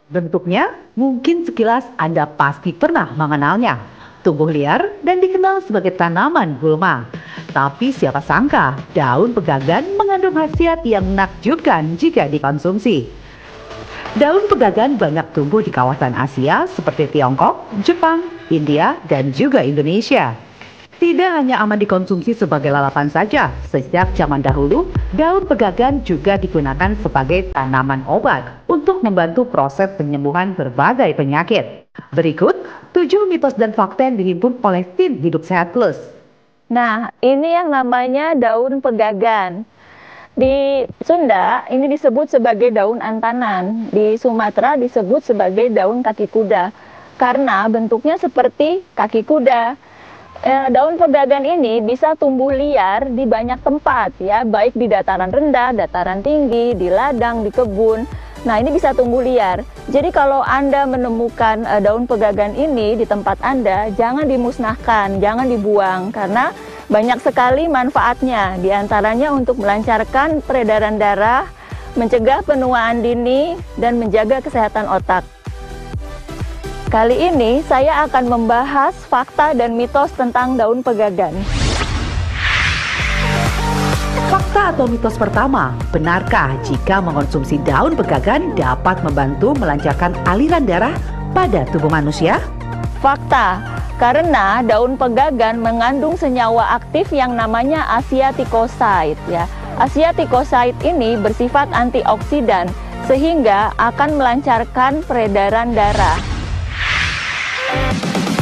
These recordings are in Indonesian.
Bentuknya mungkin sekilas Anda pasti pernah mengenalnya. Tumbuh liar dan dikenal sebagai tanaman gulma. Tapi siapa sangka daun pegagan mengandung khasiat yang menakjubkan jika dikonsumsi. Daun pegagan banyak tumbuh di kawasan Asia seperti Tiongkok, Jepang, India, dan juga Indonesia. Tidak hanya aman dikonsumsi sebagai lalapan saja, sejak zaman dahulu, daun pegagan juga digunakan sebagai tanaman obat untuk membantu proses penyembuhan berbagai penyakit. Berikut 7 mitos dan fakta yang dihimpun oleh tim Hidup Sehat Plus. Nah, ini yang namanya daun pegagan. Di Sunda ini disebut sebagai daun antanan, di Sumatera disebut sebagai daun kaki kuda karena bentuknya seperti kaki kuda. Daun pegagan ini bisa tumbuh liar di banyak tempat ya, baik di dataran rendah, dataran tinggi, di ladang, di kebun. Nah, ini bisa tumbuh liar. Jadi kalau Anda menemukan daun pegagan ini di tempat Anda, jangan dimusnahkan, jangan dibuang karena banyak sekali manfaatnya. Di antaranya untuk melancarkan peredaran darah, mencegah penuaan dini, dan menjaga kesehatan otak. Kali ini saya akan membahas fakta dan mitos tentang daun pegagan. Fakta atau mitos pertama, benarkah jika mengonsumsi daun pegagan dapat membantu melancarkan aliran darah pada tubuh manusia? Fakta, karena daun pegagan mengandung senyawa aktif yang namanya asiaticoside ya. Asiaticoside ini bersifat antioksidan sehingga akan melancarkan peredaran darah.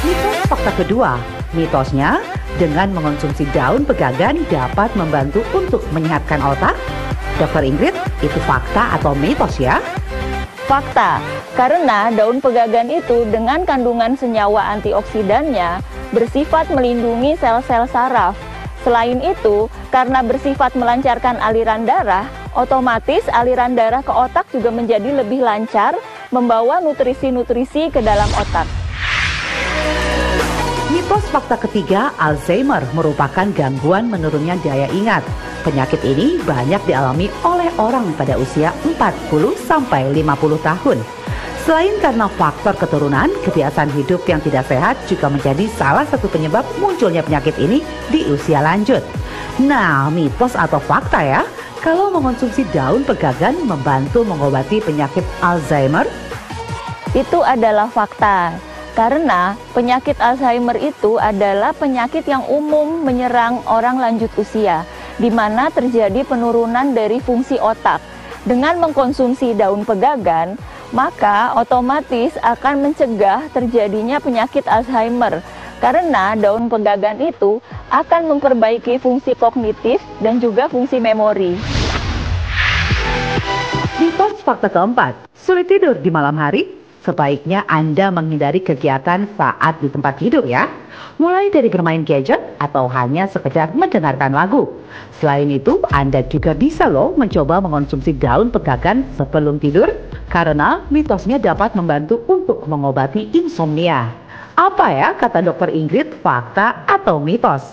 Mitos fakta kedua, mitosnya dengan mengonsumsi daun pegagan dapat membantu untuk menyehatkan otak. Dokter Ingrid, itu fakta atau mitos ya? Fakta, karena daun pegagan itu dengan kandungan senyawa antioksidannya bersifat melindungi sel-sel saraf. Selain itu, karena bersifat melancarkan aliran darah, otomatis aliran darah ke otak juga menjadi lebih lancar, membawa nutrisi-nutrisi ke dalam otak. Mitos fakta ketiga, Alzheimer merupakan gangguan menurunnya daya ingat. Penyakit ini banyak dialami oleh orang pada usia 40-50 tahun. Selain karena faktor keturunan, kebiasaan hidup yang tidak sehat juga menjadi salah satu penyebab munculnya penyakit ini di usia lanjut. Nah, mitos atau fakta ya, kalau mengonsumsi daun pegagan membantu mengobati penyakit Alzheimer? Itu adalah fakta. Karena penyakit Alzheimer itu adalah penyakit yang umum menyerang orang lanjut usia, di mana terjadi penurunan dari fungsi otak. Dengan mengkonsumsi daun pegagan, maka otomatis akan mencegah terjadinya penyakit Alzheimer. Karena daun pegagan itu akan memperbaiki fungsi kognitif dan juga fungsi memori. Mitos fakta keempat, sulit tidur di malam hari? Sebaiknya Anda menghindari kegiatan saat di tempat tidur ya. Mulai dari bermain gadget atau hanya sekedar mendengarkan lagu. Selain itu, Anda juga bisa loh mencoba mengonsumsi daun pegagan sebelum tidur karena mitosnya dapat membantu untuk mengobati insomnia. Apa ya kata Dokter Ingrid, fakta atau mitos?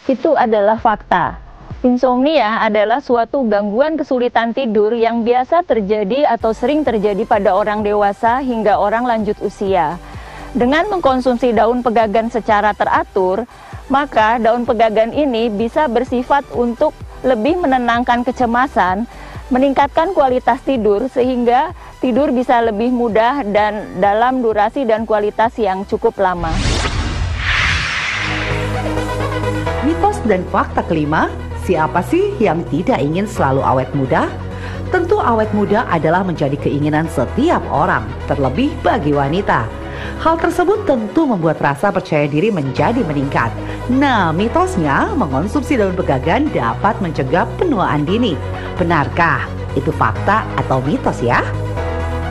Itu adalah fakta. Insomnia adalah suatu gangguan kesulitan tidur yang biasa terjadi atau sering terjadi pada orang dewasa hingga orang lanjut usia. Dengan mengkonsumsi daun pegagan secara teratur, maka daun pegagan ini bisa bersifat untuk lebih menenangkan kecemasan, meningkatkan kualitas tidur sehingga tidur bisa lebih mudah dan dalam durasi dan kualitas yang cukup lama. Mitos dan fakta kelima, siapa sih yang tidak ingin selalu awet muda? Tentu awet muda adalah menjadi keinginan setiap orang, terlebih bagi wanita. Hal tersebut tentu membuat rasa percaya diri menjadi meningkat. Nah, mitosnya mengonsumsi daun pegagan dapat mencegah penuaan dini. Benarkah itu fakta atau mitos ya?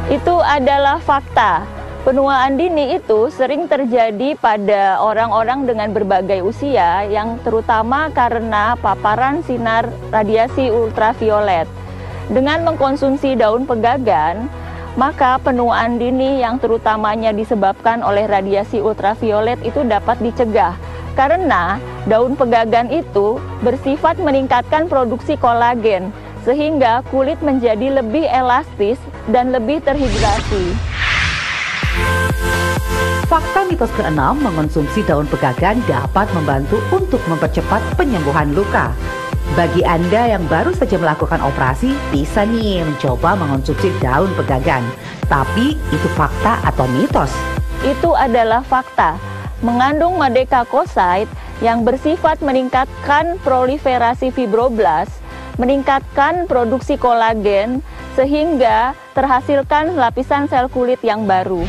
Itu adalah fakta. Penuaan dini itu sering terjadi pada orang-orang dengan berbagai usia yang terutama karena paparan sinar radiasi ultraviolet. Dengan mengkonsumsi daun pegagan, maka penuaan dini yang terutamanya disebabkan oleh radiasi ultraviolet itu dapat dicegah. Karena daun pegagan itu bersifat meningkatkan produksi kolagen, sehingga kulit menjadi lebih elastis dan lebih terhidrasi. Fakta mitos keenam, mengonsumsi daun pegagan dapat membantu untuk mempercepat penyembuhan luka. Bagi Anda yang baru saja melakukan operasi, bisa nih mencoba mengonsumsi daun pegagan. Tapi itu fakta atau mitos? Itu adalah fakta. Mengandung madecacoside yang bersifat meningkatkan proliferasi fibroblast, meningkatkan produksi kolagen, sehingga terhasilkan lapisan sel kulit yang baru.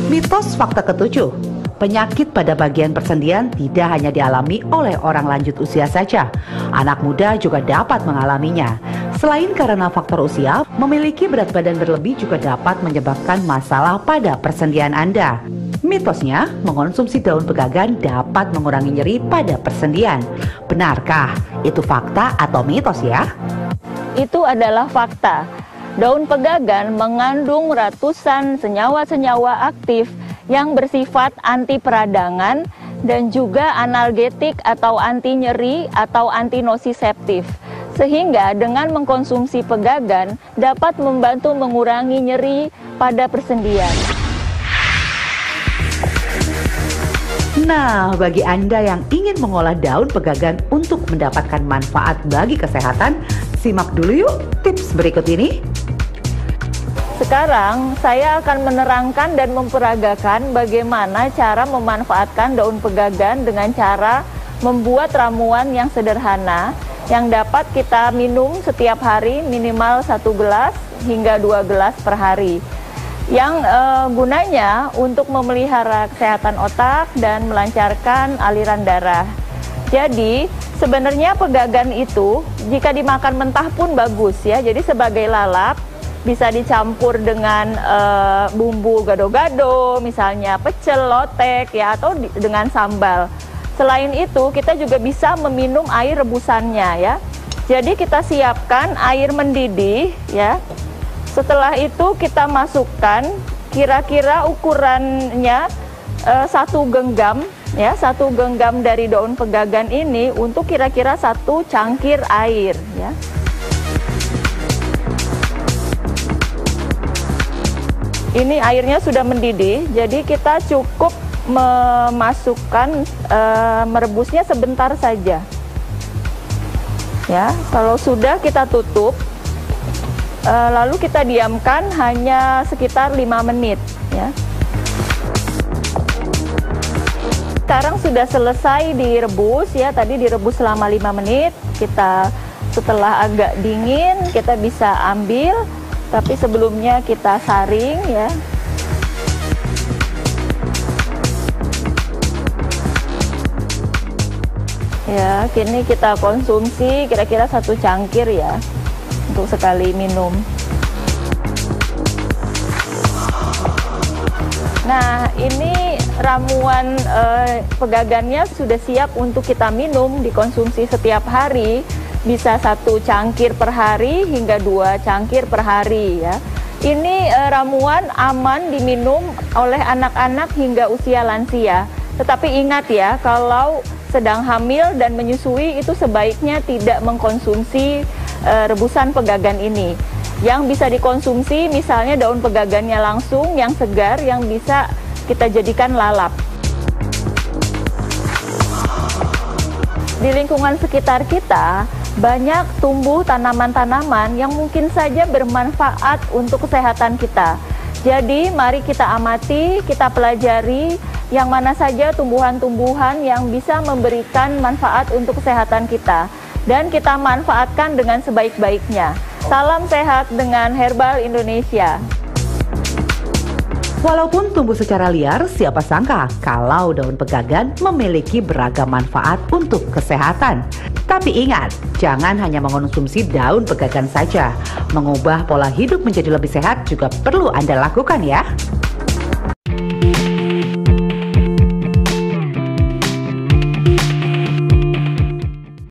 Mitos fakta ketujuh, penyakit pada bagian persendian tidak hanya dialami oleh orang lanjut usia saja. Anak muda juga dapat mengalaminya. Selain karena faktor usia, memiliki berat badan berlebih juga dapat menyebabkan masalah pada persendian Anda. Mitosnya, mengonsumsi daun pegagan dapat mengurangi nyeri pada persendian. Benarkah itu fakta atau mitos ya? Itu adalah fakta. Daun pegagan mengandung ratusan senyawa-senyawa aktif yang bersifat anti peradangan dan juga analgetik atau anti nyeri atau anti nosiseptif. Sehingga dengan mengkonsumsi pegagan dapat membantu mengurangi nyeri pada persendian. Nah, bagi Anda yang ingin mengolah daun pegagan untuk mendapatkan manfaat bagi kesehatan, simak dulu yuk tips berikut ini. Sekarang saya akan menerangkan dan memperagakan bagaimana cara memanfaatkan daun pegagan dengan cara membuat ramuan yang sederhana yang dapat kita minum setiap hari minimal 1 gelas hingga 2 gelas per hari. Yang gunanya untuk memelihara kesehatan otak dan melancarkan aliran darah. Jadi sebenarnya pegagan itu jika dimakan mentah pun bagus ya. Jadi sebagai lalap bisa dicampur dengan bumbu gado-gado, misalnya pecel, lotek ya, atau dengan sambal. Selain itu kita juga bisa meminum air rebusannya ya. Jadi kita siapkan air mendidih ya. Setelah itu kita masukkan kira-kira ukurannya 1 genggam ya, 1 genggam dari daun pegagan ini untuk kira-kira 1 cangkir air ya. Ini airnya sudah mendidih, jadi kita cukup memasukkan merebusnya sebentar saja. Ya, kalau sudah kita tutup, lalu kita diamkan hanya sekitar 5 menit. Ya. Sekarang sudah selesai direbus ya, tadi direbus selama 5 menit. Kita setelah agak dingin kita bisa ambil. Tapi sebelumnya kita saring ya. Ya, kini kita konsumsi kira-kira 1 cangkir ya untuk sekali minum. Nah, ini ramuan pegagannya sudah siap untuk kita minum, dikonsumsi setiap hari. Bisa 1 cangkir per hari hingga 2 cangkir per hari ya. Ini ramuan aman diminum oleh anak-anak hingga usia lansia. Tetapi ingat ya, kalau sedang hamil dan menyusui itu sebaiknya tidak mengkonsumsi rebusan pegagan ini. Yang bisa dikonsumsi misalnya daun pegagannya langsung yang segar yang bisa kita jadikan lalap. Di lingkungan sekitar kita banyak tumbuh tanaman-tanaman yang mungkin saja bermanfaat untuk kesehatan kita. Jadi mari kita amati, kita pelajari yang mana saja tumbuhan-tumbuhan yang bisa memberikan manfaat untuk kesehatan kita. Dan kita manfaatkan dengan sebaik-baiknya. Salam sehat dengan Herbal Indonesia. Walaupun tumbuh secara liar, siapa sangka kalau daun pegagan memiliki beragam manfaat untuk kesehatan. Tapi ingat, jangan hanya mengonsumsi daun pegagan saja. Mengubah pola hidup menjadi lebih sehat juga perlu Anda lakukan ya.